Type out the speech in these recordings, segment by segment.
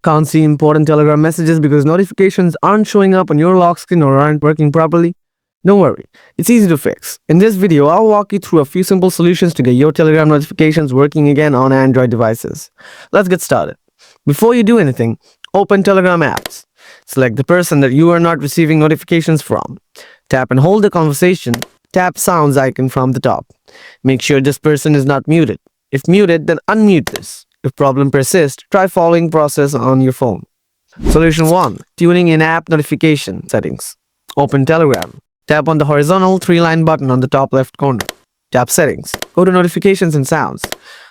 Can't see important Telegram messages because notifications aren't showing up on your lock screen or aren't working properly? Don't worry, it's easy to fix. In this video, I'll walk you through a few simple solutions to get your Telegram notifications working again on Android devices. Let's get started. Before you do anything, open Telegram apps. Select the person that you are not receiving notifications from. Tap and hold the conversation. Tap sounds icon from the top. Make sure this person is not muted. If muted, then unmute this. If problem persists, try following process on your phone. Solution 1. Tuning in app notification settings. Open Telegram. Tap on the horizontal 3-line button on the top left corner. Tap Settings. Go to Notifications and Sounds.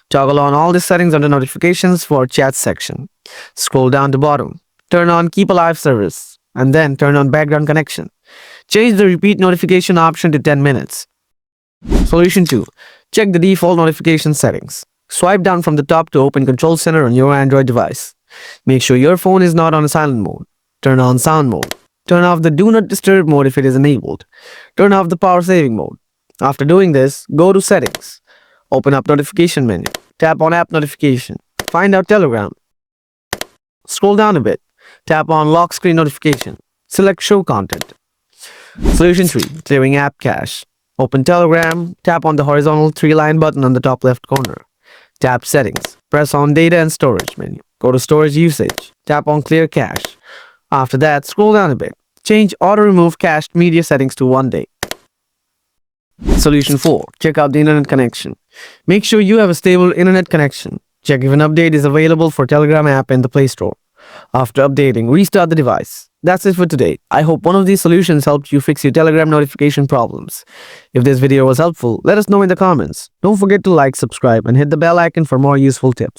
Toggle on all the settings under Notifications for Chat section. Scroll down to bottom. Turn on Keep Alive service. And then turn on Background connection. Change the repeat notification option to 10 minutes. Solution 2. Check the default notification settings. Swipe down from the top to open Control Center on your Android device. Make sure your phone is not on silent mode. Turn on sound mode. Turn off the Do Not Disturb mode if it is enabled. Turn off the power saving mode. After doing this, go to Settings. Open up Notification menu. Tap on App Notification. Find out Telegram. Scroll down a bit. Tap on Lock Screen Notification. Select Show Content. Solution 3. Clearing App Cache. Open Telegram. Tap on the horizontal 3-line button on the top left corner. Tap Settings. Press on Data and Storage menu. Go to Storage Usage. Tap on Clear Cache. After that, scroll down a bit. Change Auto Remove Cached Media settings to 1 day. Solution 4. Check out the internet connection. Make sure you have a stable internet connection. Check if an update is available for Telegram app in the Play Store. After updating, restart the device. That's it for today. I hope one of these solutions helped you fix your Telegram notification problems. If this video was helpful, let us know in the comments. Don't forget to like, subscribe, and hit the bell icon for more useful tips.